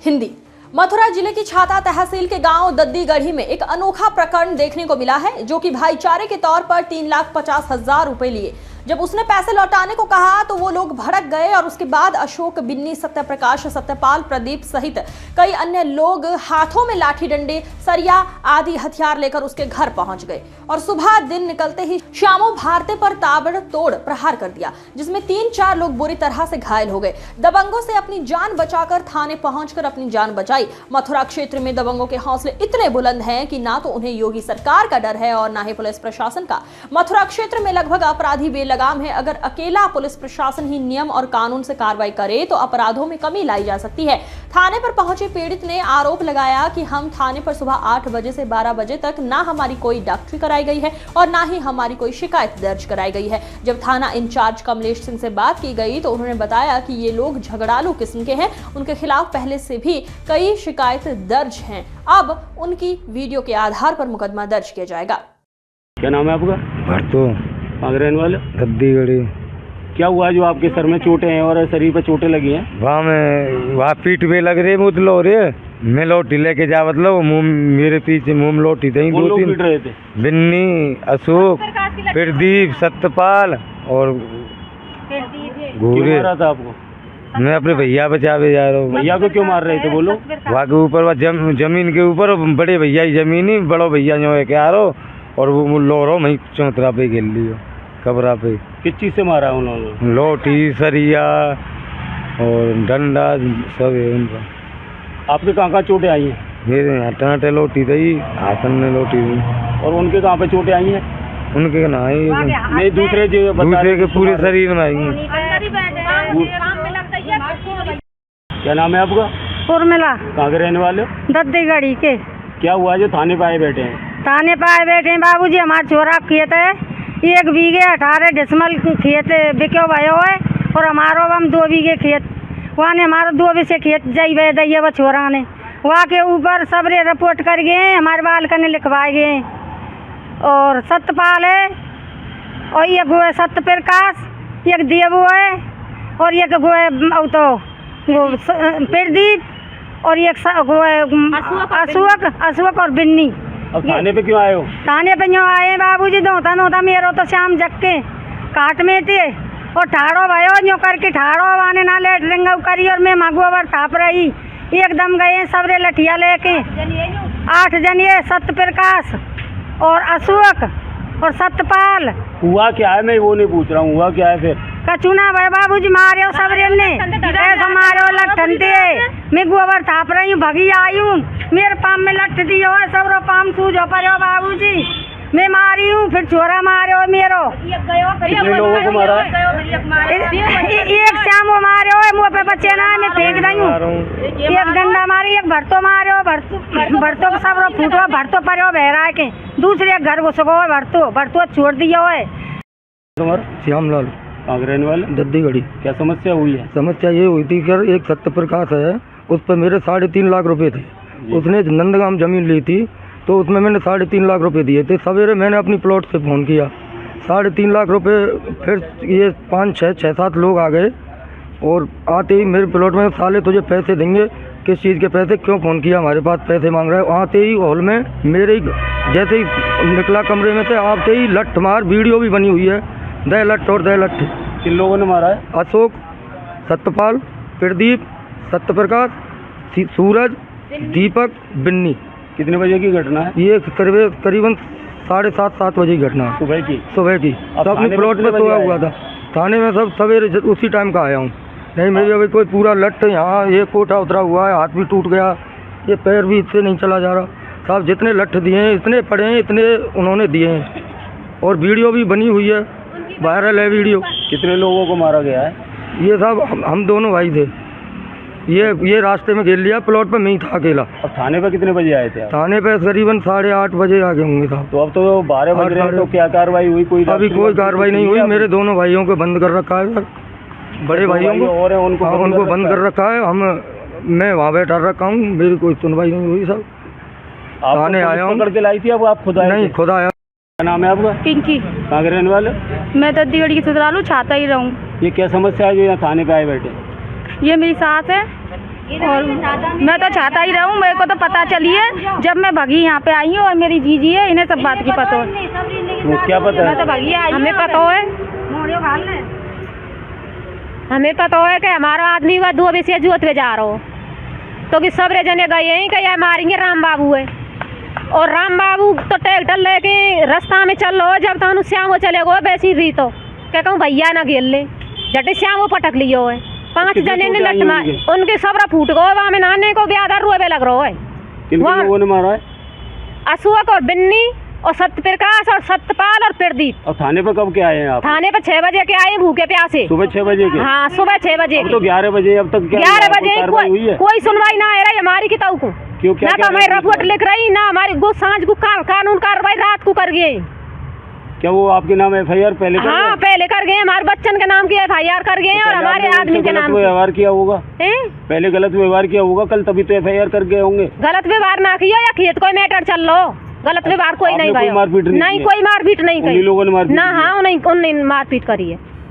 हिंदी। मथुरा जिले की छाता तहसील के गांव दद्दीगढ़ी में एक अनोखा प्रकरण देखने को मिला है, जो कि भाईचारे के तौर पर 3,50,000 रुपए लिए। जब उसने पैसे लौटाने को कहा तो वो लोग भड़क गए और उसके बाद अशोक, बिन्नी, सत्यप्रकाश, सत्यपाल, प्रदीप सहित कई अन्य लोग हाथों में लाठी डंडे, सरिया आदि हथियार लेकर उसके घर पहुंच गए और सुबह दिन निकलते ही श्यामो भारती पर ताबड़तोड़ प्रहार कर दिया, जिसमें 3-4 लोग बुरी तरह से घायल हो गए। दबंगों से अपनी जान बचाकर थाने पहुंचकर अपनी जान बचाई। मथुरा क्षेत्र में दबंगों के हौसले इतने बुलंद हैं कि ना तो उन्हें योगी सरकार का डर है और ना ही पुलिस प्रशासन का। मथुरा क्षेत्र में लगभग अपराधी बेलगाम है। अगर अकेला पुलिस प्रशासन ही नियम और कानून से कार्रवाई करे तो अपराधों में कमी लाई जा सकती है। थाने पर पहुंचे पीड़ित ने आरोप लगाया कि हम थाने पर सुबह 8 बजे से 12 बजे तक ना हमारी कोई डॉक्टरी कराई गई है और ना ही हमारी कोई शिकायत दर्ज कराई गई है। जब थाना इंचार्ज कमलेश सिंह से बात की गई तो उन्होंने बताया कि ये लोग झगड़ालू किस्म के हैं, उनके खिलाफ पहले से भी कई शिकायत दर्ज हैं। अब उनकी वीडियो के आधार पर मुकदमा दर्ज किया जाएगा। क्या नाम है आपका? भरतो। कहाँ रहने वाले? दद्दीगढ़ी। क्या हुआ जो आपके सर में चोटें हैं और शरीर पे चोटें लगी हैं? वहाँ पीठ पे लग रही मुझ लो रे, मैं लोटी लेके जा, मतलब मुँह मेरे पीछे मुँह लोटी थी। 2-3 पीट रहे थे। बिन्नी, अशोक, प्रदीप, सत्यपाल और घूरे। मारा था आपको? मैं अपने भैया बचावे जा रहा हूँ। भैया को क्यों मार रहे थे बोलो? वहाँ के ऊपर जमीन के ऊपर बड़े भैया की जमीन ही, बड़ो भैया जो है क्या रो, और वो लो रहो वहीं चौतरा पे गिर लियो, कबरा पे। किस चीज़ से मारा उन्होंने? लोटी, सरिया और डंडा सब है उनका। आपके कहाँ चोटें आई हैं? मेरे यहाँ टाँटे लोटी थी, हाथन में लोटी थी। और उनके कहाँ पे चोटें आई हैं? उनके ना आई नहीं, दूसरे के पूरे शरीर में आई। क्या नाम है आपका? उर्मिला। कहाँ के रहने वाले? दद्दीगढ़ी के। क्या हुआ जो थाने पे आए बैठे हैं? थाने पे आए बैठे हैं बाबूजी, हमारे छोरा खेत है 1 बीघे 18 डिसमल खेत बिक्यो भयो है और हमारो हम 2 बीघे खेत, वहाँ ने हमारा 2 बीघे खेत जाई बह दी वो छोरा ने, वहाँ के ऊपर सबरे रिपोर्ट कर गए, हमारे बालक ने लिखवाए गए। और सत्यपाल है और एक गो है सत्यप्रकाश, एक देवो है और एक गो है तो वो प्रदीप और एक गो है अशोक और बिन्नी। अब थाने पे क्यों आए हो? थाने पे क्यों आए बाबूजी? दोता मेरो तो शाम जग के काट में थे और ठाड़ो भयो जो करके ठाड़ो वाने ना लेट रिंगा करी और मैं मगुआवर थाप रही, एकदम गए सबरे लठिया लेके 8 जनिए, सत्यप्रकाश और अशोक और सत्यपाल। हुआ क्या है? मैं वो नहीं पूछ रहा हूँ, हुआ क्या है फिर? कचुना भाई बाबूजी मारे सबरे ने ऐसा मारो लठनते, मैं गोबर थाप रही हूँ, भगी आई हूँ, मेरे पाम में लठ दियो है, सबरो पाम सूझो पड़ो बाबूजी, मैं मारी हूँ, फिर छोरा मारो मेरो। कितने लोगों को मारा है? एक शामो मारो है, मुँह पे बच्चे ना मैं फेंक दी हूँ, एक डंडा मारी, एक भरतो मारो, भरतो को सबरो फूटो, भरतो पड़ो बहरा के, दूसरे घर घुस गो भरतो छोड़ दिया है। श्यामलाल। कहाँ रहने वाले? दद्दीगढ़ी। क्या समस्या हुई है? समस्या ये हुई थी कि एक सत्यप्रकाश है, उस पर मेरे 3.5 लाख रुपए थे। उसने नंदगाम जमीन ली थी तो उसमें मैंने 3.5 लाख रुपए दिए थे। सवेरे मैंने अपनी प्लॉट से फ़ोन किया, 3.5 लाख रुपए, फिर ये 5-6-7 लोग आ गए और आते ही मेरे प्लॉट में, साले तुझे पैसे देंगे, किस चीज़ के पैसे, क्यों फ़ोन किया, हमारे पास पैसे मांग रहा है। आते ही हॉल में मेरे जैसे ही निकला कमरे में से, आते ही लठ मार, वीडियो भी बनी हुई है, दे लठ और दे लठ। किन लोगों ने मारा है? अशोक, सत्यपाल, प्रदीप, सत्यप्रकाश, सूरज, दीपक, बिन्नी। कितने बजे की घटना है? ये करीबन 7:30-7 बजे की घटना है। सुबह की। तो अपनी प्लॉट में सोया हुआ था। थाने में सब सवेरे उसी टाइम का आया हूँ। नहीं मेरी अभी कोई पूरा लठ, यहाँ ये कोटा उतरा हुआ है, हाथ भी टूट गया, ये पैर भी इससे नहीं चला जा रहा। साहब जितने लठ दिए हैं, इतने पड़े हैं, इतने उन्होंने दिए हैं और वीडियो भी बनी हुई है, वायरल है वीडियो। कितने लोगों को मारा गया है? ये साहब हम दोनों भाई थे। ये रास्ते में घेर लिया, प्लॉट पे मैं ही था अकेला। अब थाने पे कितने बजे आए थे आप? थाने पे करीबन 8:30 बजे आ गए होंगे साहब। तो अब तो 12 बज रहे हैं, तो क्या कार्रवाई हुई? अभी कोई कार्रवाई नहीं हुई। मेरे दोनों भाइयों को बंद कर रखा है सर, बड़े भाइयों को और उनको बंद कर रखा है। मैं वहाँ बैठा रखा हूँ, मेरी कोई सुनवाई नहीं हुई सर। थाने आया हूँ। करके लाई थी अब आप खुद आए? नहीं, खुद आया। क्या नाम है आपका? पिंकी। कहाँ के रहने वाले? मैं दद्दीगढ़ी की ससुरालू छाता ही रहूँ। ये क्या समस्या है जो यहाँ थाने पे आए बैठे? ये मेरी सास है, और मैं तो चाहता ही रहूँ, मेरे को तो पता चली है जब मैं भगी यहाँ पे आई हूँ और मेरी जीजी है, इन्हें सब बात की पता है। वो क्या पता मैं है? तो भगी आई, हमें पता है, हमें पता है कि हमारा आदमी वह 2 बजे जोत पे जा रहा हो, तो कि सब रे जने गए हैं कि मारेंगे राम बाबू है, और राम बाबू तो ट्रैक्टर लेके रास्ता में चल रहा हो, जब तक श्याम वो चले गो वैसी री तो क्या कहूँ भैया ना घेर ले, जटे श्याम वो पटक लियो है, 5 जने ने लट मार, उनके सबरा फूट गो, वहाँ में नाने को ब्याह रुपये लग रहा है। किन लोगों ने मारा है? अशोक और बिन्नी और सत्यप्रकाश और सत्यपाल और प्रदीप। और थाने पे कब के आए हैं आप? थाने पे 6 बजे के आए, भूखे प्यासे। सुबह 6 बजे के? हाँ सुबह 6 बजे। अब तो 11 बजे, अब तक 11 बजे हुई है? कोई सुनवाई ना है हमारी की ताऊ को। क्यों, क्या ना तो हमारी रिपोर्ट लिख रही, ना हमारी गो सांझ को कानून कार्रवाई रात को कर गए। क्या वो आपके नाम FIR पहले कर हाँ पहले कर गए, हमारे बच्चन के नाम की FIR कर गए और हमारे आदमी के नाम व्यवहार किया होगा, पहले गलत व्यवहार किया होगा, कल तभी तो FIR कर गए होंगे। गलत व्यवहार ना किया या खेत कोई मैटर चल लो, गलत व्यवहार कोई नहीं भाई, नहीं कोई मारपीट नहीं की, लोगों ने मारपीट ना। हाँ उन्हें मारपीट करी है।